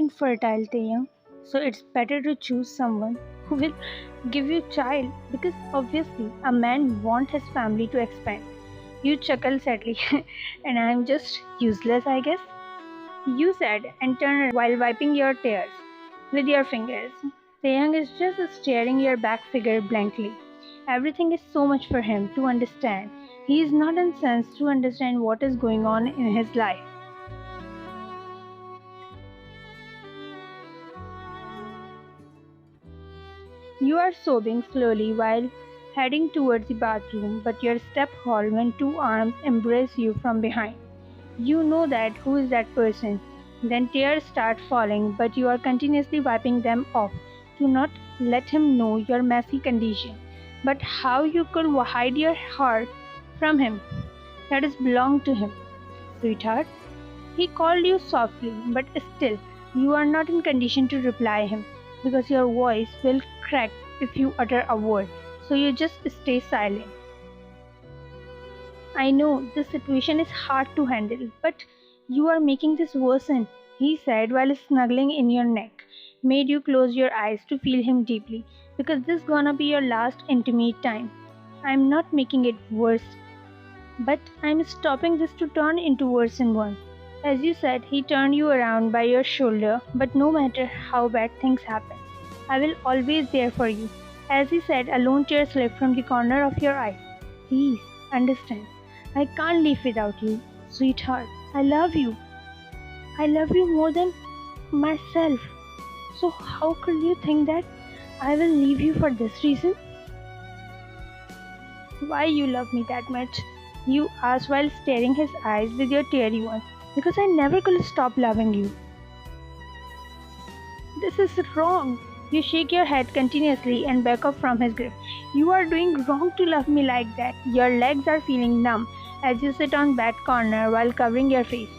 infertile, Taehyung. So it's better to choose someone who will give you child, because obviously a man wants his family to expand. You chuckle sadly, and I'm just useless, I guess. You said, and turned around while wiping your tears with your fingers. Taehyung is just staring your back figure blankly. Everything is so much for him to understand. He is not in sense to understand what is going on in his life. You are sobbing slowly while heading towards the bathroom, but you step fall when two arms embrace you from behind. You know that who is that person. Then tears start falling, but you are continuously wiping them off to not let him know your messy condition. But how you could hide your heart from him that is belonged to him, sweetheart? He called you softly, but still you are not in condition to reply him because your voice will crack if you utter a word. So you just stay silent. I know this situation is hard to handle, but you are making this worsen, he said while snuggling in your neck. Made you close your eyes to feel him deeply, because this gonna be your last intimate time. I'm not making it worse, but I'm stopping this to turn into worsen one. As you said, he turned you around by your shoulder, but no matter how bad things happen, I will always there for you. As he said, a lone tear slipped from the corner of your eye. Please, understand. I can't live without you, sweetheart. I love you. I love you more than myself. So how could you think that I will leave you for this reason? Why you love me that much? You asked while staring his eyes with your teary ones. Because I never could stop loving you. This is wrong. You shake your head continuously and back up from his grip. You are doing wrong to love me like that. Your legs are feeling numb as you sit on that corner while covering your face.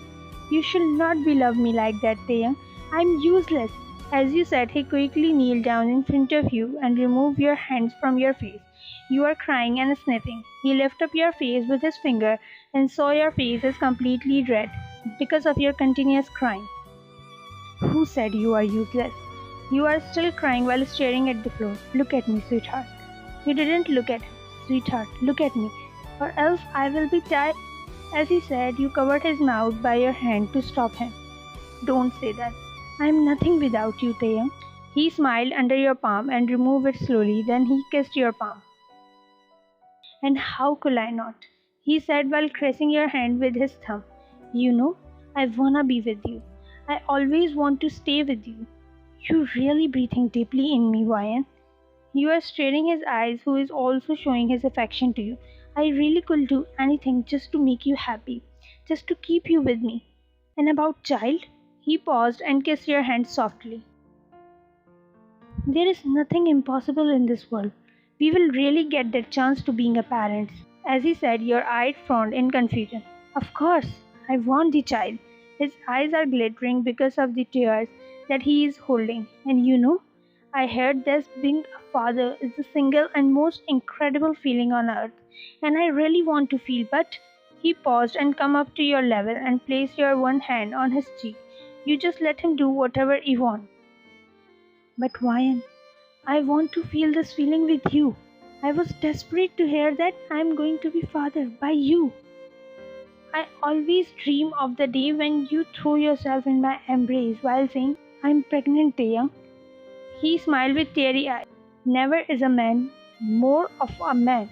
You should not be love me like that, Taehyung. I'm useless. As you said, he quickly kneeled down in front of you and removed your hands from your face. You are crying and sniffing. He lifted up your face with his finger and saw your face is completely red because of your continuous crying. Who said you are useless? You are still crying while staring at the floor. Look at me, sweetheart. You didn't look at him. Sweetheart, look at me, or else I will be tied. As he said, you covered his mouth by your hand to stop him. Don't say that. I am nothing without you, Taehyung. He smiled under your palm and removed it slowly. Then he kissed your palm. And how could I not? He said while caressing your hand with his thumb. You know, I wanna be with you. I always want to stay with you. You really breathing deeply in me, Ryan. You are straining his eyes, who is also showing his affection to you. I really could do anything just to make you happy, just to keep you with me. And about child? He paused and kissed your hand softly. There is nothing impossible in this world. We will really get that chance to being a parent. As he said, your eyes frowned in confusion. Of course, I want the child. His eyes are glittering because of the tears that he is holding. And you know, I heard that being a father is the single and most incredible feeling on earth. And I really want to feel, but he paused and come up to your level and placed your one hand on his cheek. You just let him do whatever he wants. But Ryan, I want to feel this feeling with you. I was desperate to hear that I am going to be fathered by you. I always dream of the day when you throw yourself in my embrace while saying, I'm pregnant, Taehyung. He smiled with teary eyes. Never is a man more of a man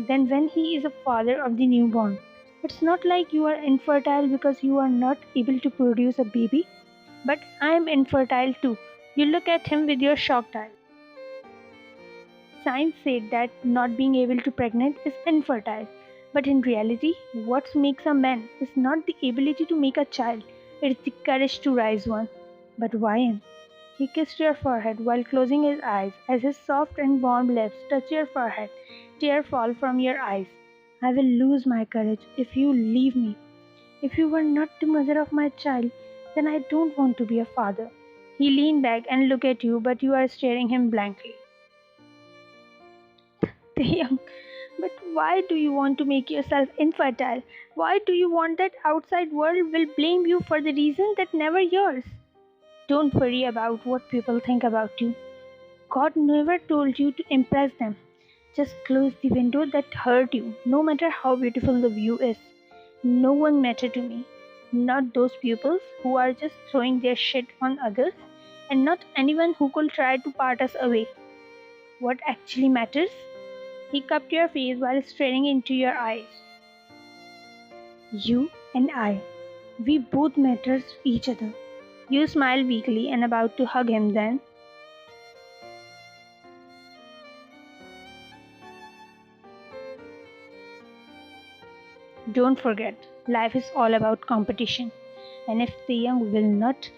than when he is a father of the newborn. It's not like you are infertile because you are not able to produce a baby, but I am infertile too. You look at him with your shocked eyes. Science said that not being able to pregnant is infertile. But in reality, what makes a man is not the ability to make a child, it's the courage to raise one. But Ryan, he kissed your forehead while closing his eyes as his soft and warm lips touched your forehead. Tears fall from your eyes. I will lose my courage if you leave me. If you were not the mother of my child, then I don't want to be a father. He leaned back and looked at you, but you are staring him blankly. Taehyung, but why do you want to make yourself infertile? Why do you want that outside world will blame you for the reason that never yours? Don't worry about what people think about you. God never told you to impress them. Just close the window that hurt you, no matter how beautiful the view is. No one matters to me. Not those pupils who are just throwing their shit on others, and not anyone who could try to part us away. What actually matters? He cupped your face while staring into your eyes. You and I, we both matter to each other. You smiled weakly and about to hug him then. Don't forget, life is all about competition. And if Taehyung will not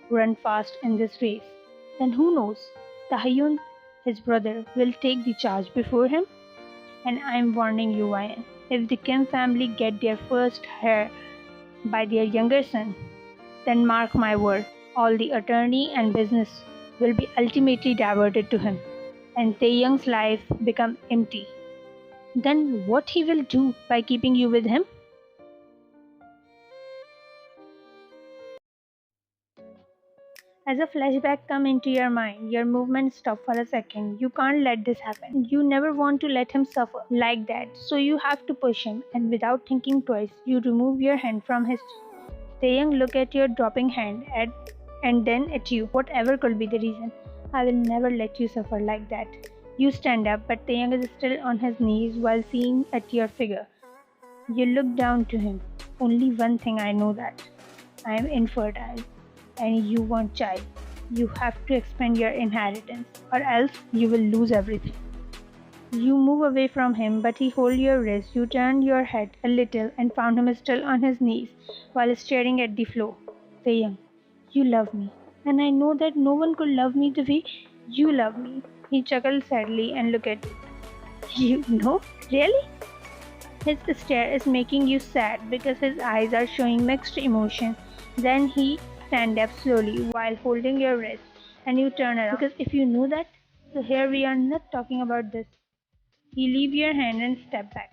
run fast in this race, then who knows? Taehyung, his brother, will take the charge before him. And I'm warning you, Ryan, if the Kim family get their first heir by their younger son, then mark my word, all the attorney and business will be ultimately diverted to him, and Taehyung's life become empty. Then what he will do by keeping you with him? As a flashback come into your mind, your movement stop for a second. You can't let this happen. You never want to let him suffer like that, so you have to push him, and without thinking twice, you remove your hand from his. Taehyung look at your dropping hand and then at you, whatever could be the reason. I will never let you suffer like that. You stand up, but Taehyung is still on his knees while seeing at your figure. You look down to him. Only one thing I know that. I am infertile and you want child. You have to expend your inheritance or else you will lose everything. You move away from him, but he holds your wrist. You turn your head a little and found him still on his knees while staring at the floor. Taehyung, you love me, and I know that no one could love me the way you love me. He chuckled sadly and looked at you. You know? Really? His stare is making you sad because his eyes are showing mixed emotion. Then he stands up slowly while holding your wrist, and you turn around. Because if you know that, so here we are not talking about this. You leave your hand and step back.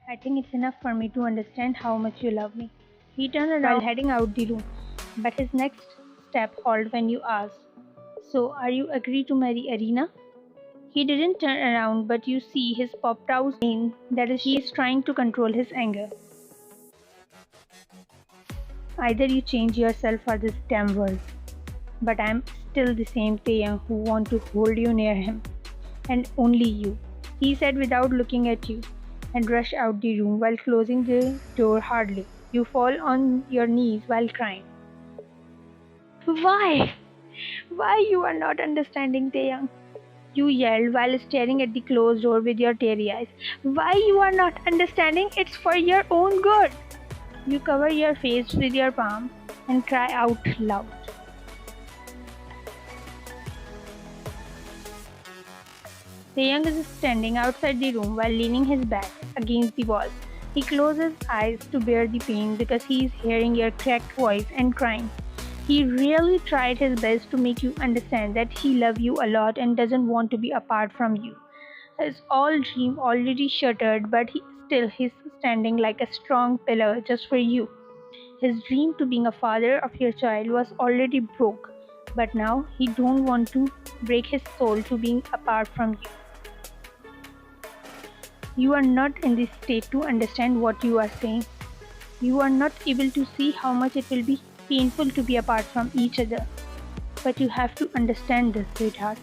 I think it's enough for me to understand how much you love me. He turned around while heading out the room, but his next step halted when you asked, so are you agree to marry Areena? He didn't turn around, but you see his popped out saying that is he is trying to control his anger. Either you change yourself for this damn world, but I'm still the same Taehyung who want to hold you near him. And only you, he said without looking at you, and rushed out the room while closing the door hardly. You fall on your knees while crying. Why? Why you are not understanding, Taehyung? You yelled while staring at the closed door with your teary eyes. Why you are not understanding? It's for your own good. You cover your face with your palm and cry out loud. Taehyung is standing outside the room while leaning his back against the wall. He closes his eyes to bear the pain because he is hearing your cracked voice and crying. He really tried his best to make you understand that he loves you a lot and doesn't want to be apart from you. His all dream already shattered, but he's standing like a strong pillar just for you. His dream to being a father of your child was already broke, but now he don't want to break his soul to being apart from you. You are not in the state to understand what you are saying. You are not able to see how much it will be painful to be apart from each other. But you have to understand this, sweetheart.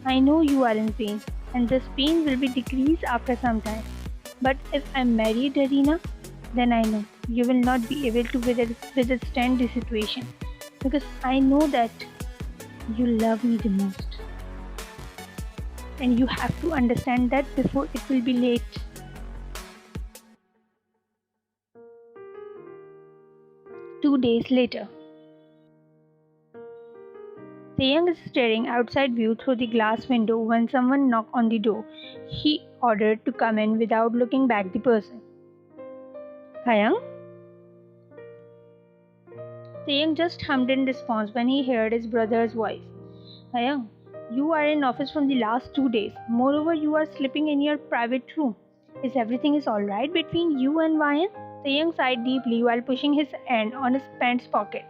I know you are in pain, and this pain will be decreased after some time. But if I'm married, Areena, then I know you will not be able to withstand the situation. Because I know that you love me the most. And you have to understand that before it will be late. Two days later. Taehyung is staring outside view through the glass window when someone knocked on the door. He ordered to come in without looking back the person. Taehyung? Taehyung just hummed in response when he heard his brother's voice. Taehyung, you are in office from the last 2 days. Moreover, you are sleeping in your private room. Is everything alright between you and Ryan? Taehyung sighed deeply while pushing his hand on his pants pocket.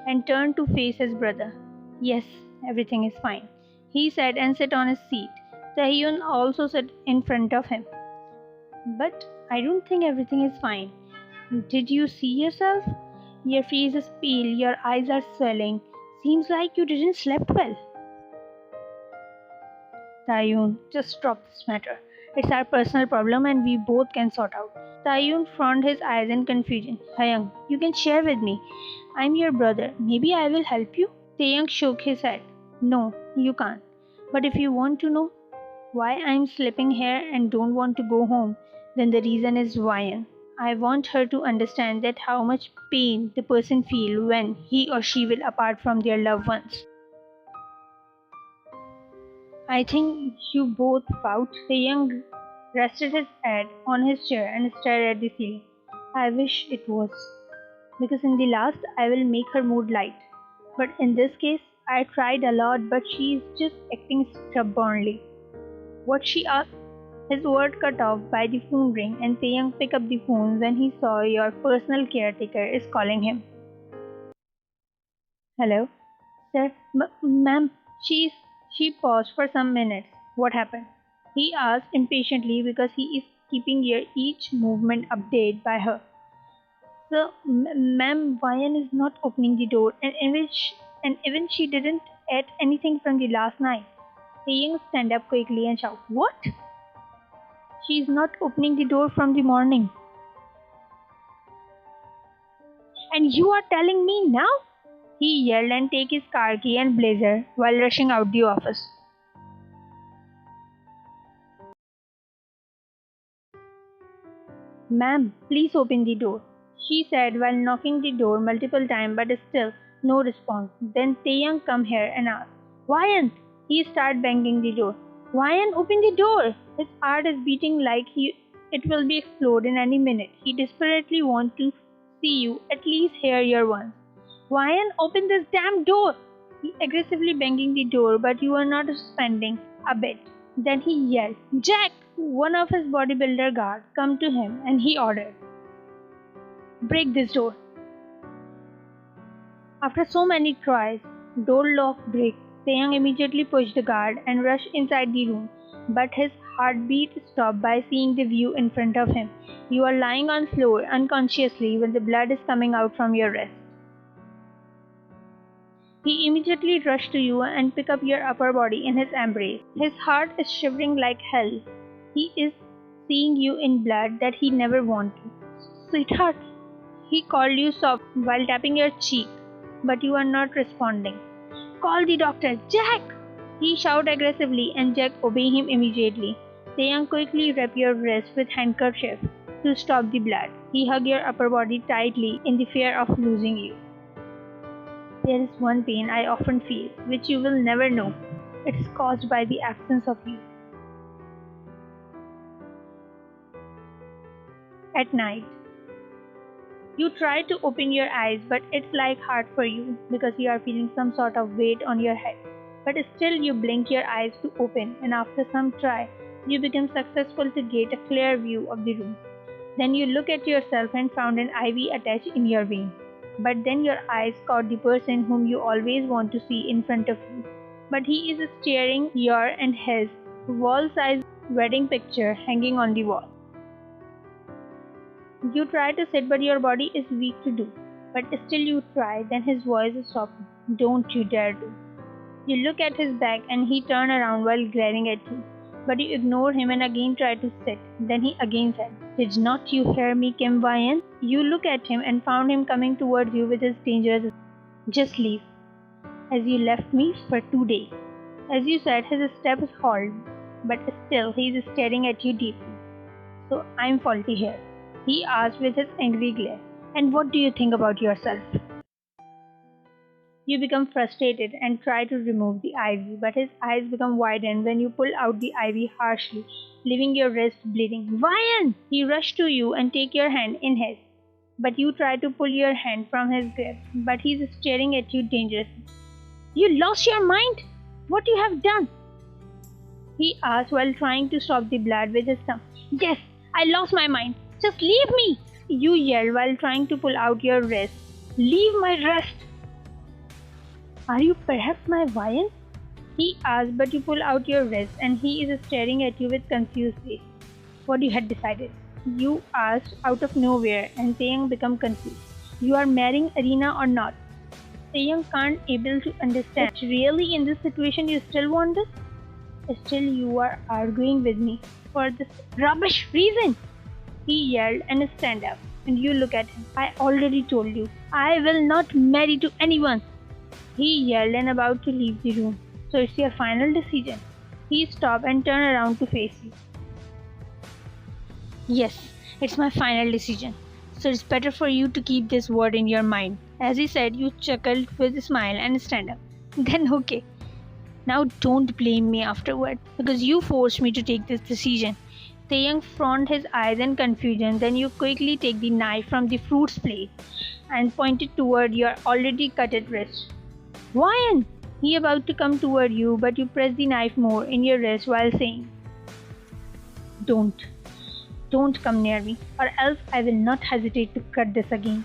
and turned to face his brother. Yes, everything is fine, he said and sat on his seat. Taehyung also sat in front of him. But I don't think everything is fine. Did you see yourself? Your face is pale, your eyes are swelling. Seems like you didn't sleep well. Taehyung, just drop this matter. It's our personal problem and we both can sort out. Taehyung frowned his eyes in confusion. Taehyung, you can share with me. I'm your brother. Maybe I will help you? Taehyung shook his head. No, you can't. But if you want to know why I'm sleeping here and don't want to go home, then the reason is Vian. I want her to understand that how much pain the person feels when he or she will apart from their loved ones. I think you both fought. Taehyung rested his head on his chair and stared at the ceiling. I wish it was. Because in the last, I will make her mood light. But in this case, I tried a lot, but she is just acting stubbornly. What she asked? His word cut off by the phone ring, and Taehyung picked up the phone when he saw your personal caretaker is calling him. Hello? Sir, ma'am, she paused for some minutes. What happened? He asked impatiently because he is keeping your each movement updated by her. So, ma'am, Vian is not opening the door, and even she didn't eat anything from the last night. Taehyung stand up quickly and shout, What? She is not opening the door from the morning. And you are telling me now? He yelled and take his car key and blazer while rushing out the office. Ma'am, please open the door, she said while knocking the door multiple times but still no response. Then Taehyung come here and asked, Vian! He started banging the door. Vian, open the door! His heart is beating like it will be explode in any minute. He desperately wants to see you, at least hear your once. Vian, open this damn door! He aggressively banging the door, but you are not responding a bit. Then he yelled, Jack! One of his bodybuilder guards come to him and he ordered, Break this door. After so many tries, door lock break. Taehyung immediately pushed the guard and rushed inside the room, but his heartbeat stopped by seeing the view in front of him. You are lying on floor unconsciously when the blood is coming out from your wrist. He immediately rushed to you and picked up your upper body in his embrace. His heart is shivering like hell. He is seeing you in blood that he never wanted. Sweetheart, he called you soft while tapping your cheek, but you are not responding. Call the doctor, Jack! He shouted aggressively and Jack obeyed him immediately. Taehyung quickly wrapped your wrist with handkerchief to stop the blood. He hugged your upper body tightly in the fear of losing you. There is one pain I often feel, which you will never know. It is caused by the absence of you. At night, you try to open your eyes, but it's like hard for you because you are feeling some sort of weight on your head. But still you blink your eyes to open, and after some try, you become successful to get a clear view of the room. Then you look at yourself and found an IV attached in your vein. But then your eyes caught the person whom you always want to see in front of you. But he is staring your and his wall-sized wedding picture hanging on the wall. You try to sit, but your body is weak to do. But still you try, then his voice is softened. Don't you dare do. You look at his back and he turned around while glaring at you. But you ignore him and again try to sit. Then he again said, Did not you hear me, Kim Vian? You look at him and found him coming towards you with his dangerous, Just leave. As you left me for 2 days. As you said, his step is halt, but still he is staring at you deeply. So I'm faulty here, he asked with his angry glare. And what do you think about yourself? You become frustrated and try to remove the IV, but his eyes become widened when you pull out the IV harshly, leaving your wrist bleeding. Vian! He rushed to you and take your hand in his. But you try to pull your hand from his grip, but he's staring at you dangerously. You lost your mind? What you have done? He asked while trying to stop the blood with his thumb. Yes, I lost my mind. Just leave me! You yelled while trying to pull out your wrist. Leave my wrist! Are you perhaps my Vian? He asked, but you pull out your wrist and he is staring at you with confused face. What you had decided? You asked out of nowhere and Taehyung became confused. You are marrying Areena or not? Taehyung can't able to understand. Really in this situation you still want this? Still you are arguing with me for this rubbish reason? He yelled and stand up. And you look at him. I already told you. I will not marry to anyone. He yelled and about to leave the room. So it's your final decision. He stopped and turned around to face you. Yes, it's my final decision. So it's better for you to keep this word in your mind. As he said, you chuckled with a smile and stand up. Then okay. Now don't blame me afterward because you forced me to take this decision. Taehyung frowned his eyes in confusion. Then you quickly take the knife from the fruit's plate and pointed toward your already cutted wrist. Vian! He about to come toward you, but you press the knife more in your wrist while saying, Don't come near me, or else I will not hesitate to cut this again.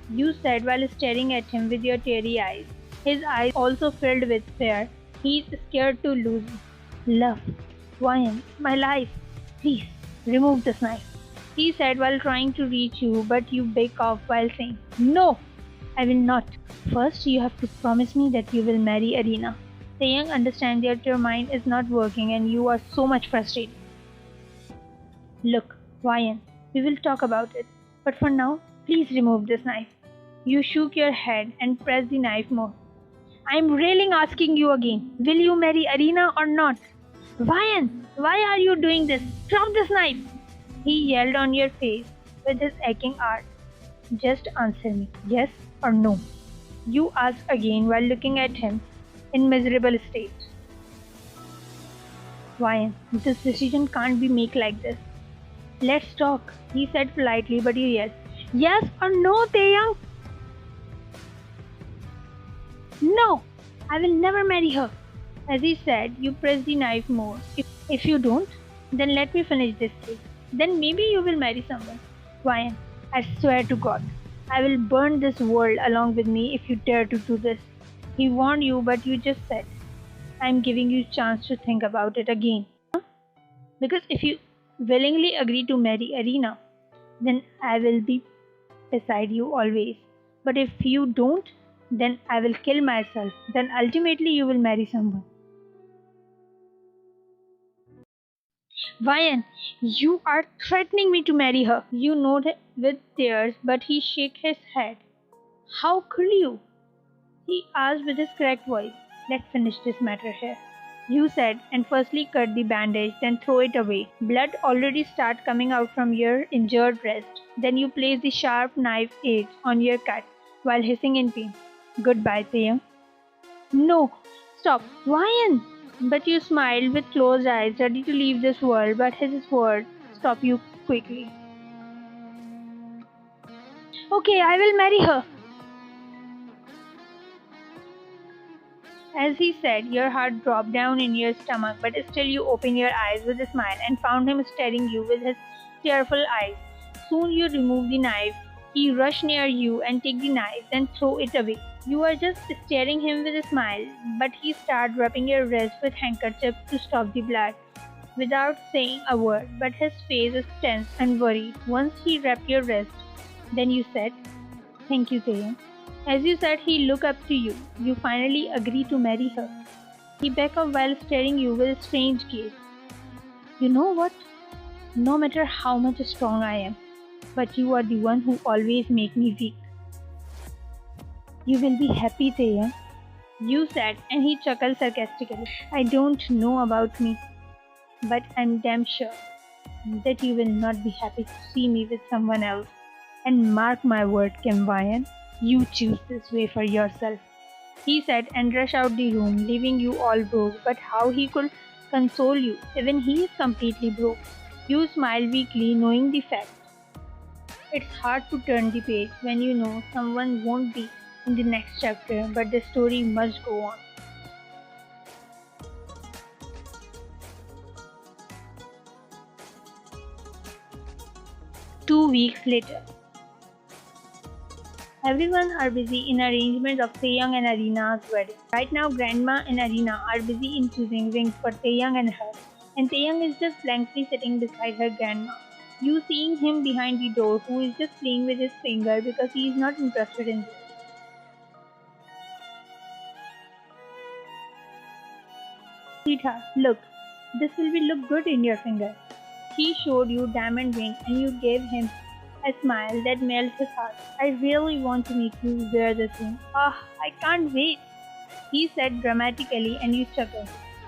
You said while staring at him with your teary eyes. His eyes also filled with fear. He is scared to lose you. Love, Vian, my life, please remove this knife. He said while trying to reach you, but you back off while saying, No, I will not. First, you have to promise me that you will marry Areena. Taehyung understands that your mind is not working and you are so much frustrated. Look, Vian, we will talk about it. But for now, please remove this knife. You shook your head and pressed the knife more. I am really asking you again. Will you marry Areena or not? Vian, why are you doing this? Drop this knife! He yelled on your face with his aching heart. Just answer me, yes or no. You asked again while looking at him in miserable state. Vian, this decision can't be made like this. Let's talk, he said politely, but you yelled, Yes or no, Taehyung? No, I will never marry her. As he said, you press the knife more. If you don't, then let me finish this cake. Then maybe you will marry someone. Vian, I swear to God, I will burn this world along with me if you dare to do this. He warned you, but you just said, I am giving you a chance to think about it again. Because if you willingly agree to marry Areena, then I will be beside you always. But if you don't, then I will kill myself. Then ultimately you will marry someone. Vian, you are threatening me to marry her. You nodded with tears, but he shook his head. How could you? He asked with his cracked voice. Let's finish this matter here. You said, and firstly cut the bandage, then throw it away. Blood already started coming out from your injured wrist. Then you place the sharp knife edge on your cut while hissing in pain. Goodbye, Taehyung. No, stop, Vian! But you smiled with closed eyes, ready to leave this world, but his words stopped you quickly. Okay, I will marry her. As he said, your heart dropped down in your stomach, but still you opened your eyes with a smile and found him staring you with his tearful eyes. Soon you remove the knife. He rushed near you and take the knife, then throw it away. You are just staring him with a smile, but he started wrapping your wrist with handkerchief to stop the blood. Without saying a word, but his face is tense and worried. Once he wrapped your wrist, then you said, Thank you, Taehyung. As you said, he looked up to you. You finally agreed to marry her. He backed up while staring you with a strange gaze. You know what? No matter how much strong I am, but you are the one who always make me weak. You will be happy, Taehyung. You said, and he chuckled sarcastically. I don't know about me, but I'm damn sure that you will not be happy to see me with someone else. And mark my word, Kim Vian, you choose this way for yourself. He said and rushed out the room, leaving you all broke. But how he could console you, even he is completely broke. You smiled weakly, knowing the fact. It's hard to turn the page when you know someone won't be in the next chapter, but the story must go on. Two weeks later. Everyone are busy in arrangements of Taehyung and Areena's wedding. Right now, Grandma and Areena are busy in choosing rings for Taehyung and her, and Taehyung is just blankly sitting beside her grandma. You seeing him behind the door, who is just playing with his finger because he is not interested in this. Sweetheart, look, this will be look good in your finger. He showed you diamond ring and you gave him a smile that melted his heart. I really want to make you wear this ring. Ah, I can't wait, he said dramatically, and you chuckled.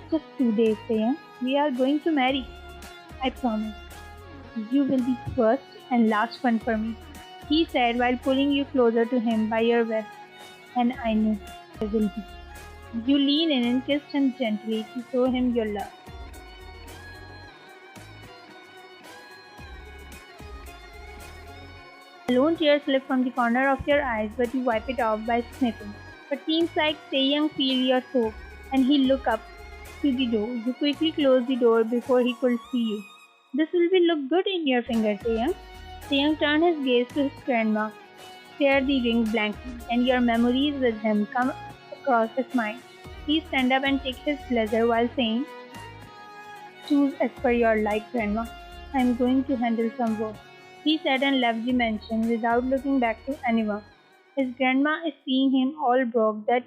Just 2 days, Taehyung. We are going to marry. I promise. You will be first and last one for me, he said while pulling you closer to him by your vest. And I know I will be. You leaned in and kissed him gently to show him your love. A lone tear slipped from the corner of your eyes, but you wipe it off by sniffing. But seems like Taehyung feel your soap, and he looked up to the door. You quickly closed the door before he could see you. This will be look good in your finger, Taehyung. Taehyung turned his gaze to his grandma, stared the ring blankly, and your memories with him come across his mind. He stand up and take his pleasure while saying, choose as per your like, Grandma. I am going to handle some work. He said and left the mansion without looking back to anyone. His grandma is seeing him all broke that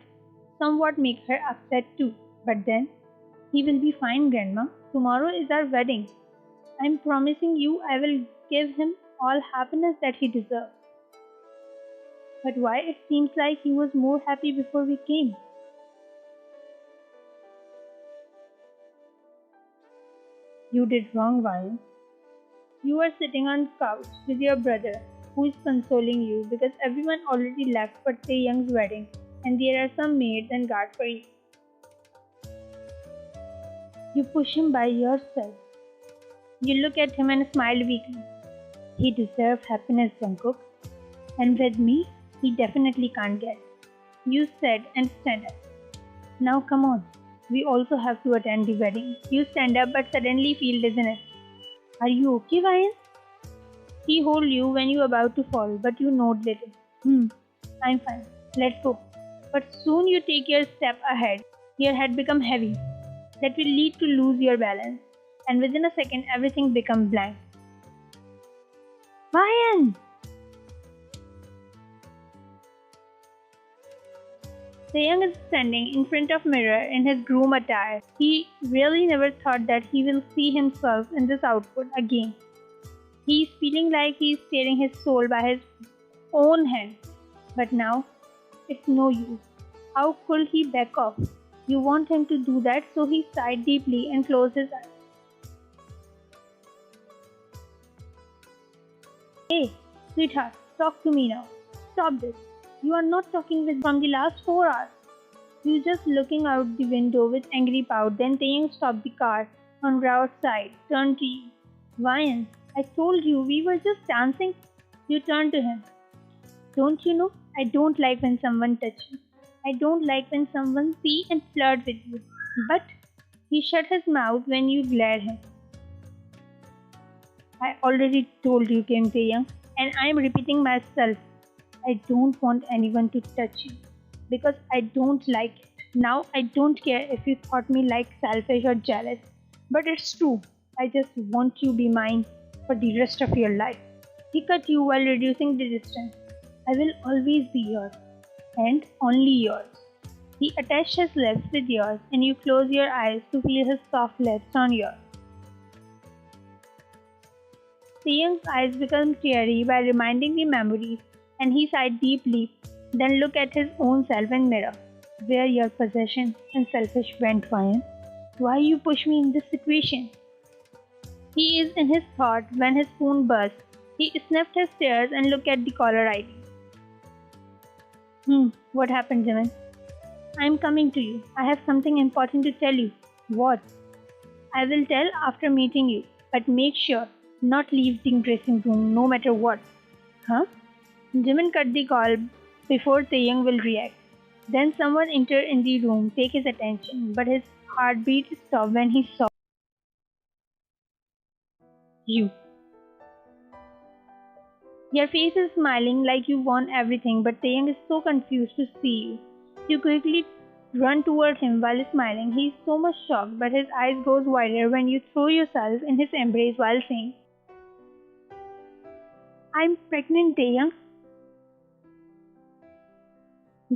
somewhat makes her upset too. But then, he will be fine, Grandma. Tomorrow is our wedding. I am promising you I will give him all happiness that he deserves. But why it seems like he was more happy before we came? You did wrong, Ryan. You are sitting on couch with your brother, who is consoling you because everyone already left for Taehyung's wedding, and there are some maids and guards for you. You push him by yourself. You look at him and smile weakly. He deserves happiness, Jungkook, and with me, he definitely can't get. You said and stand up. Now come on. We also have to attend the wedding. You stand up but suddenly feel dizziness. Are you okay, Ryan? He hold you when you are about to fall, but you nod little. I'm fine. Let's go. But soon you take your step ahead. Your head becomes heavy. That will lead to lose your balance. And within a second, everything becomes blank. Ryan! Taehyung is standing in front of mirror in his groom attire. He really never thought that he will see himself in this outfit again. He is feeling like he is tearing his soul by his own hand. But now, it's no use. How could he back off? You want him to do that, so he sighed deeply and closed his eyes. Hey, sweetheart, talk to me now. Stop this. You are not talking with from the last 4 hours. You just looking out the window with angry pout. Then Taehyung stopped the car on road side, turned to you. Ryan, I told you we were just dancing. You turned to him. Don't you know? I don't like when someone touches you. I don't like when someone see and flirt with you. But he shut his mouth when you glared him. I already told you, Kim Taehyung, and I am repeating myself. I don't want anyone to touch you because I don't like it. Now I don't care if you thought me like selfish or jealous, but it's true. I just want you to be mine for the rest of your life. He cut you while reducing the distance. I will always be yours and only yours. He attached his lips with yours and you close your eyes to feel his soft lips on yours. Taehyung's eyes become teary by reminding the memories, and he sighed deeply, then looked at his own self in mirror. Where your possession and selfish went, Ryan? Why you push me in this situation? He is in his thought when his phone buzzed. He sniffed his tears and looked at the caller ID. What happened, Jimin? I am coming to you. I have something important to tell you. What? I will tell after meeting you, but make sure not leave the dressing room no matter what. Huh? Jimin cut the call before Taehyung will react. Then someone entered in the room, take his attention, but his heartbeat stopped when he saw you. Your face is smiling like you won everything, but Taehyung is so confused to see you. You quickly run toward him while smiling. He is so much shocked, but his eyes grows wider when you throw yourself in his embrace while saying, "I'm pregnant, Taehyung."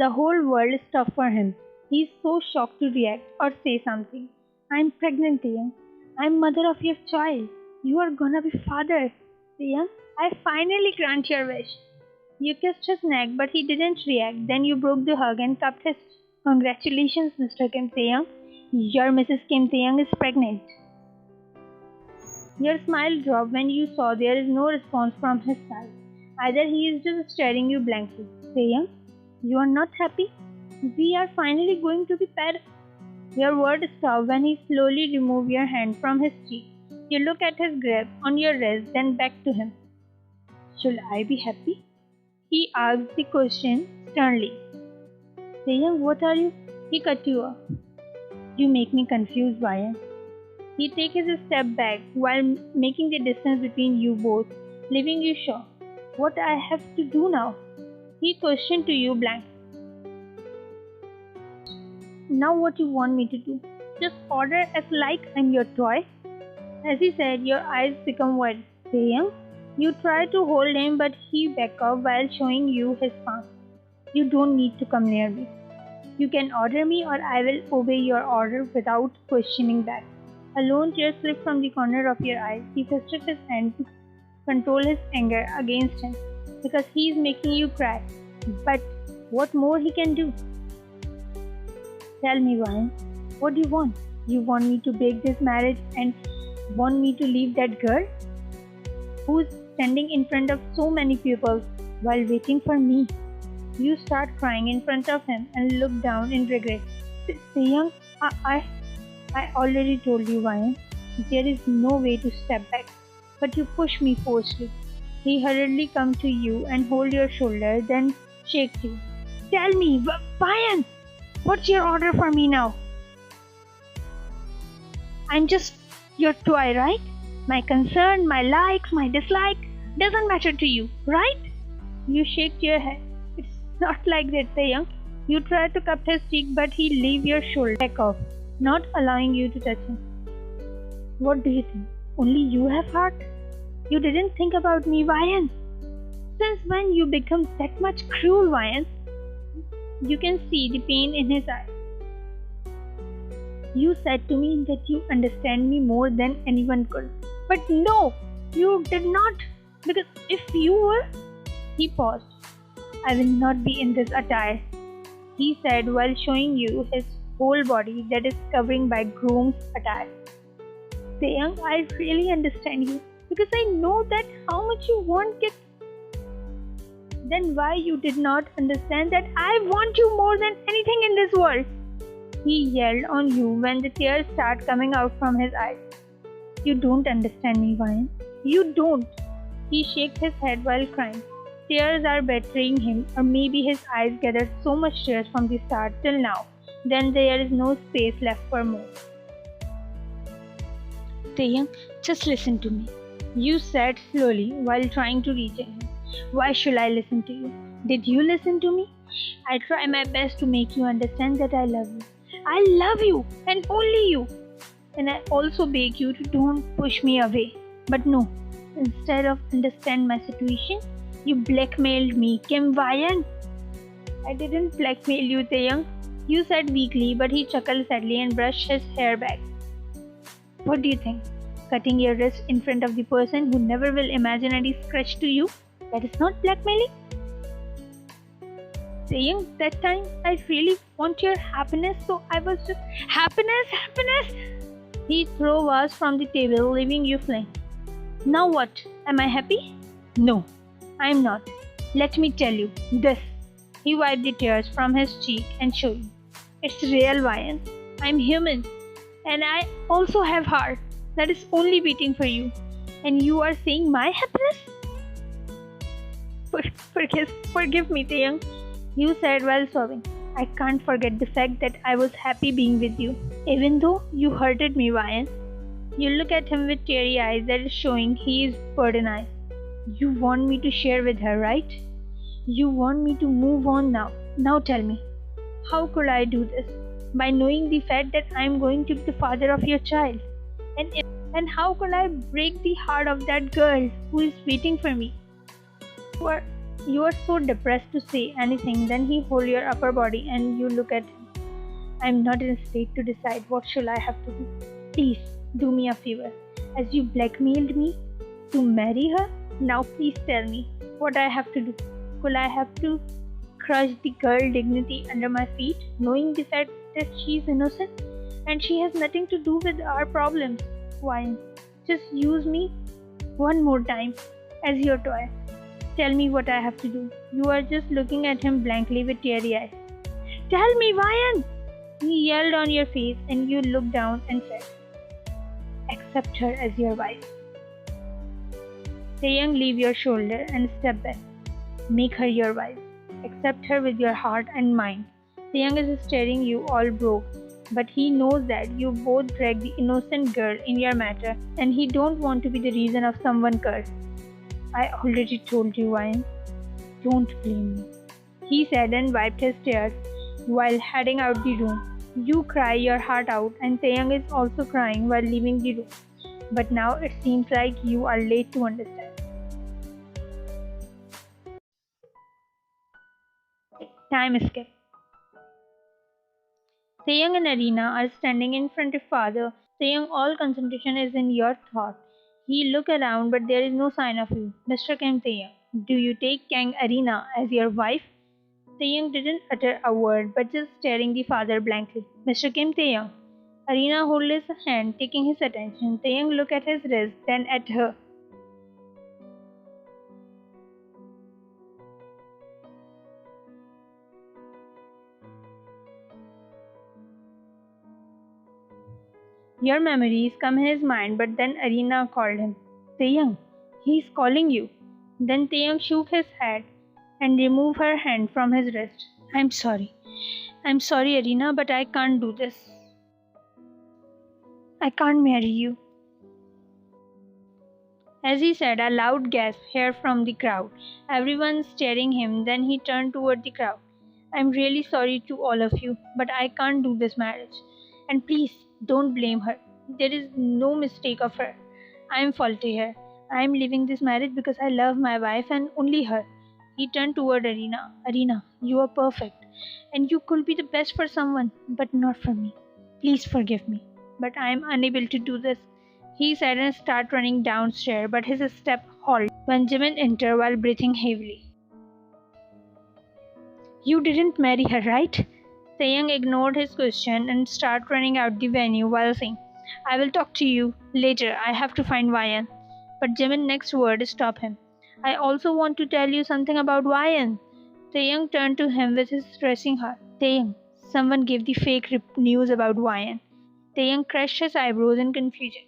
The whole world stops for him. He is so shocked to react or say something. "I'm pregnant, Taehyung. I'm mother of your child. You are gonna be father, Taehyung. I finally grant your wish." You kissed his neck, but he didn't react. Then you broke the hug and cupped his. "Congratulations, Mr. Kim Taehyung. Your Mrs. Kim Taehyung is pregnant." Your smile dropped when you saw there is no response from his side. Either he is just staring you blankly. "Taehyung, you are not happy? We are finally going to be parents." Your words stopped when he slowly removed your hand from his cheek. You look at his grip on your wrist, then back to him. "Should I be happy?" He asked the question sternly. "Taehyung, what are you?" He cut you off. "You make me confused, Vayan." He takes a step back while making the distance between you both, leaving you shocked. "What I have to do now?" He questioned to you blank. "Now what you want me to do? Just order as like I'm your toy?" As he said, your eyes become wide. "Taehyung," you try to hold him, but he back up while showing you his palm. "You don't need to come near me. You can order me or I will obey your order without questioning back." A lone tear slipped from the corner of your eyes. He twisted his hand to control his anger against him because he is making you cry. But what more he can do? "Tell me, Vayan, what do you want? You want me to break this marriage and want me to leave that girl who's standing in front of so many people while waiting for me?" You start crying in front of him and look down in regret. "Taehyung, I already told you, Vayan. There is no way to step back, but you push me forcefully." He hurriedly comes to you and holds your shoulder, then shakes you. "Tell me, Vayan, what's your order for me now?" "I'm just your toy, right? My concern, my likes, my dislike doesn't matter to you, right?" You shake your head. "It's not like that, Taehyung." You try to cup his cheek, but he leaves your shoulder back off, not allowing you to touch him. "What do you think? Only you have heart? You didn't think about me, Vayan. Since when you become that much cruel, Vayan?" You can see the pain in his eyes. "You said to me that you understand me more than anyone could. But no, you did not. Because if you were..." He paused. "I will not be in this attire," he said while showing you his whole body that is covering by groom's attire. "Taehyung, I really understand you because I know that how much you want it." "Then why you did not understand that I want you more than anything in this world?" He yelled on you when the tears start coming out from his eyes. "You don't understand me, Vayan. You don't." He shakes his head while crying. Tears are betraying him, or maybe his eyes gathered so much tears from the start till now. Then there is no space left for more. "Taehyung, just listen to me," you said slowly while trying to reach him. "Why should I listen to you? Did you listen to me? I try my best to make you understand that I love you. I love you and only you. And I also beg you to don't push me away. But no, instead of understand my situation, you blackmailed me, Kim Vayan." "I didn't blackmail you, Taehyung," you said weakly, but he chuckled sadly and brushed his hair back. "What do you think? Cutting your wrist in front of the person who never will imaginary scratch to you? That is not blackmailing?" "Taehyung, that time I really want your happiness, so I was just..." Happiness! He threw us from the table, leaving you flying. "Now what? Am I happy?" "No, I am not. Let me tell you this." He wiped the tears from his cheek and showed you. "It's real, Vayan. I'm human. And I also have heart that is only beating for you. And you are saying my happiness?" Forgive me, Taehyung," you said while sobbing. "I can't forget the fact that I was happy being with you, even though you hurted me, Vayan." You look at him with teary eyes that is showing he is burdened eyes. You want me to share with her, right? You want me to move on now. Now tell me, how could I do this? By knowing the fact that I am going to be the father of your child. And how could I break the heart of that girl who is waiting for me? You are so depressed to say anything. Then he holds your upper body and you look at him. I am not in a state to decide what shall I have to do. Please do me a favor. As you blackmailed me to marry her, now please tell me what I have to do. Will I have to crush the girl dignity under my feet, knowing the fact that she is innocent and she has nothing to do with our problems? Why? Just use me one more time as your toy. Tell me what I have to do. You are just looking at him blankly with teary eyes. Tell me, Ryan! He yelled on your face and you looked down and said, accept her as your wife. Taehyung, leave your shoulder and step back. Make her your wife. Accept her with your heart and mind. Taehyung is staring you all broke, but he knows that you both dragged the innocent girl in your matter and he don't want to be the reason of someone curse. I already told you, Ryan. Don't blame me, he said and wiped his tears while heading out the room. You cry your heart out and Taehyung is also crying while leaving the room. But now it seems like you are late to understand. Time skip. Taehyung and Areena are standing in front of father. Taehyung, all concentration is in your thought. He look around but there is no sign of you. Mr. Kim Taehyung, do you take Kang Areena as your wife? Taehyung didn't utter a word but just staring the father blankly. Mr. Kim Taehyung. Areena hold his hand, taking his attention. Taehyung look at his wrist, then at her. Your memories come in his mind, but then Areena called him. Taehyung, he is calling you. Then Taehyung shook his head and removed her hand from his wrist. I'm sorry, Areena, but I can't do this. I can't marry you. As he said, a loud gasp heard from the crowd. Everyone staring him, then he turned toward the crowd. I'm really sorry to all of you, but I can't do this marriage. And please, don't blame her. There is no mistake of her. I am faulty here. I am leaving this marriage because I love my wife and only her. He turned toward Areena. Areena, you are perfect. And you could be the best for someone, but not for me. Please forgive me. But I am unable to do this. He said and started running downstairs, but his step halted when Jimin entered while breathing heavily. You didn't marry her, right? Taehyung ignored his question and started running out the venue while saying, I will talk to you later. I have to find Ryan. But Jimin's next word stopped him. I also want to tell you something about Ryan. Taehyung turned to him with his racing heart. Taehyung, someone gave the fake news about Ryan. Taehyung crushed his eyebrows in confusion.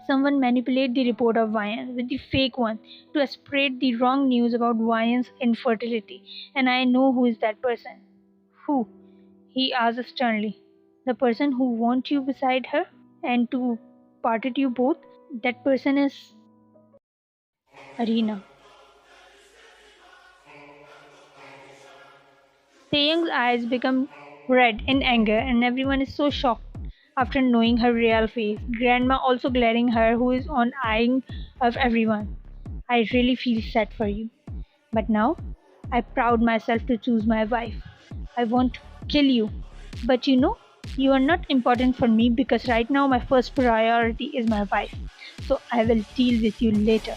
Someone manipulated the report of Ryan with the fake one to spread the wrong news about Ryan's infertility, and I know who is that person. Who? He asked sternly. The person who wants you beside her and to parted you both? That person is Areena. Taehyung's eyes become red in anger and everyone is so shocked after knowing her real face. Grandma also glaring her who is on eyeing of everyone. I really feel sad for you. But now, I proud myself to choose my wife. I want to kill you. But you know, you are not important for me because right now my first priority is my wife. So I will deal with you later.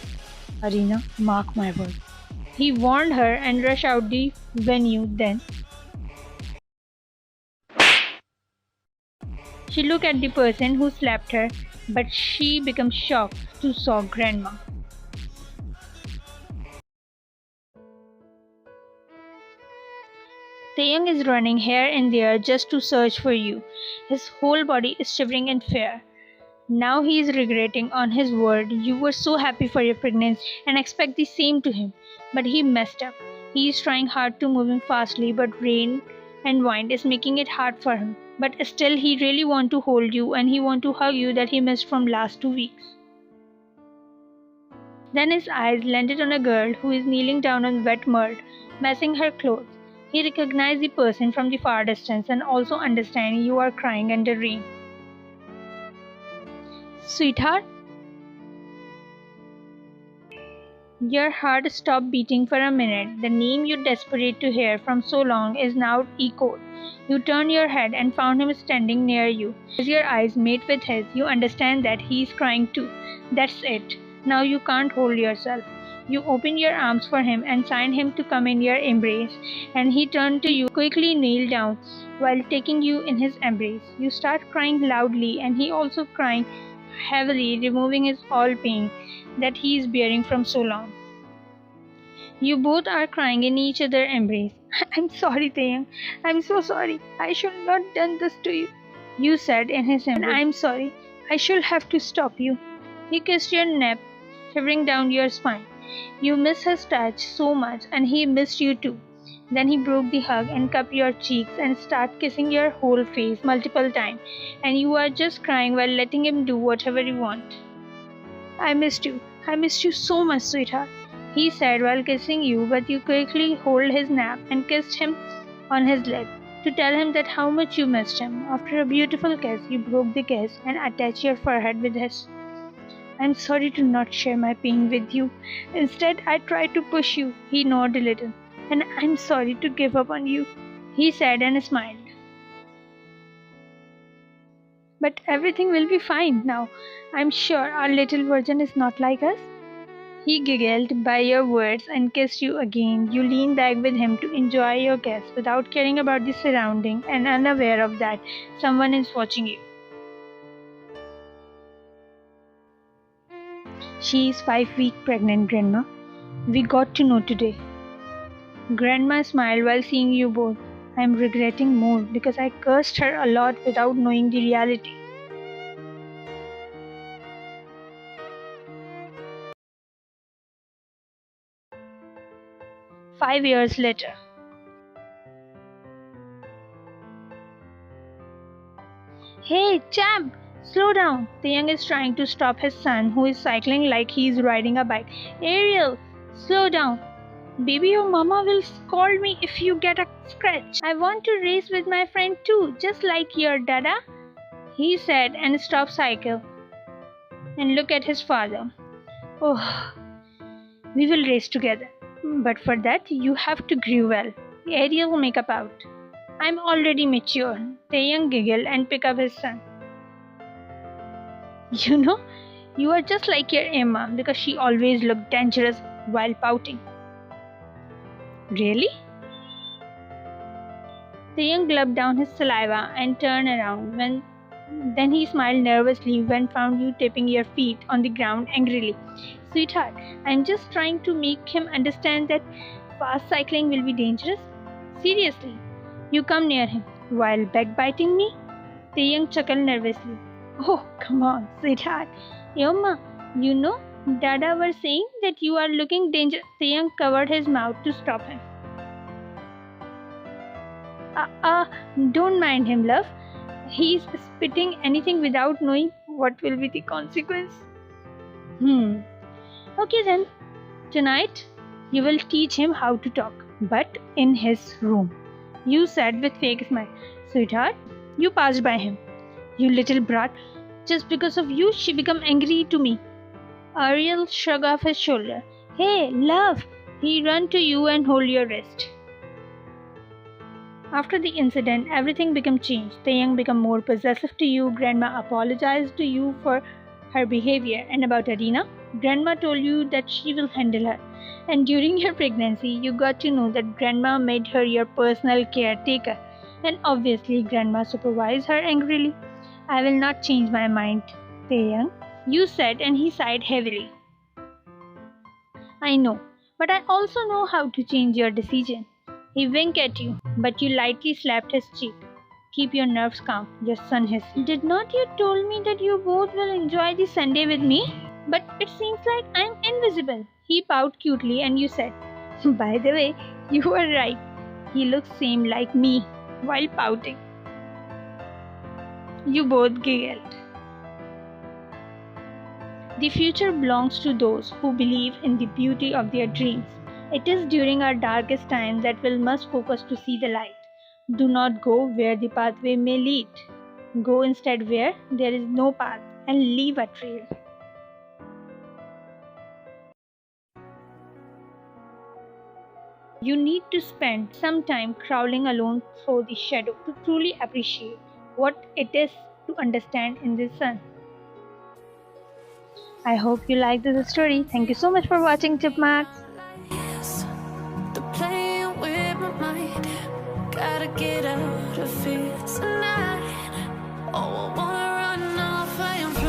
Areena, mark my words. He warned her and rushed out the venue then. She looked at the person who slapped her, but she became shocked to saw Grandma. Taehyung is running here and there just to search for you. His whole body is shivering in fear. Now he is regretting on his word. You were so happy for your pregnancy and expect the same to him. But he messed up. He is trying hard to moving fastly, but rain and wind is making it hard for him. But still he really want to hold you and he want to hug you that he missed from last 2 weeks. Then his eyes landed on a girl who is kneeling down on wet mud, messing her clothes. He recognized the person from the far distance and also understand you are crying under rain. Sweetheart? Your heart stopped beating for a minute. The name you desperate to hear from so long is now echoed. You turn your head and found him standing near you. As your eyes meet with his, you understand that he is crying too. That's it. Now you can't hold yourself. You open your arms for him and sign him to come in your embrace. And he turned to you, quickly kneel down while taking you in his embrace. You start crying loudly and he also crying heavily, removing his all pain that he is bearing from so long. You both are crying in each other's embrace. I'm sorry, Taehyung. I'm so sorry. I should not have done this to you. You said in his embrace. I'm sorry. I should have to stop you. He kissed your neck, shivering down your spine. You miss his touch so much and he missed you too. Then he broke the hug and cupped your cheeks and started kissing your whole face multiple times. And you are just crying while letting him do whatever you want. I missed you. I missed you so much, sweetheart, he said while kissing you, but you quickly held his neck and kissed him on his lip to tell him that how much you missed him. After a beautiful kiss, you broke the kiss and attached your forehead with his. I'm sorry to not share my pain with you. Instead, I tried to push you. He nodded a little. And I'm sorry to give up on you, he said and smiled. But everything will be fine now. I'm sure our little virgin is not like us. He giggled by your words and kissed you again. You leaned back with him to enjoy your kiss without caring about the surrounding and unaware of that someone is watching you. She is 5 weeks pregnant, Grandma. We got to know today. Grandma smiled while seeing you both. I am regretting more because I cursed her a lot without knowing the reality. Five years later. Hey, champ! Slow down! Taehyung is trying to stop his son, who is cycling like he is riding a bike. Ariel, slow down! Baby, your mama will scold me if you get a scratch. I want to race with my friend too, just like your dada, he said and stopped cycle and looked at his father. Oh, we will race together. But for that, you have to grow well. Ariel will make up out. I'm already mature. Taehyung giggled and picked up his son. You know, you are just like your Emma because she always looked dangerous while pouting. Really? Taehyung gulped down his saliva and turned around. Then he smiled nervously when found you tapping your feet on the ground angrily. Sweetheart, I'm just trying to make him understand that fast cycling will be dangerous. Seriously, you come near him while backbiting me? Taehyung chuckled nervously. Oh, come on, sweetheart. Yoma, you know, Dada was saying that you are looking dangerous. Taehyung covered his mouth to stop him. Don't mind him, love. He's spitting anything without knowing what will be the consequence. Okay then. Tonight, you will teach him how to talk, but in his room. You said with fake smile. Sweetheart, you passed by him. You little brat. Just because of you, she became angry to me. Ariel shrugged off his shoulder. Hey, love! He ran to you and hold your wrist. After the incident, everything became changed. Taehyung became more possessive to you. Grandma apologized to you for her behavior. And about Areena, Grandma told you that she will handle her. And during your pregnancy, you got to know that Grandma made her your personal caretaker. And obviously, Grandma supervised her angrily. I will not change my mind, Taehyung, you said, and he sighed heavily. I know, but I also know how to change your decision. He winked at you, but you lightly slapped his cheek. Keep your nerves calm, your son hissed. Did not you told me that you both will enjoy the Sunday with me? But it seems like I'm invisible. He pouted cutely and you said, by the way, you were right. He looks same like me while pouting. You both giggled. The future belongs to those who believe in the beauty of their dreams. It is during our darkest time that we must focus to see the light. Do not go where the pathway may lead. Go instead where there is no path and leave a trail. You need to spend some time crawling alone through the shadow to truly appreciate what it is to understand in the sun. I hope you liked this story. Thank you so much for watching, Chipmunks.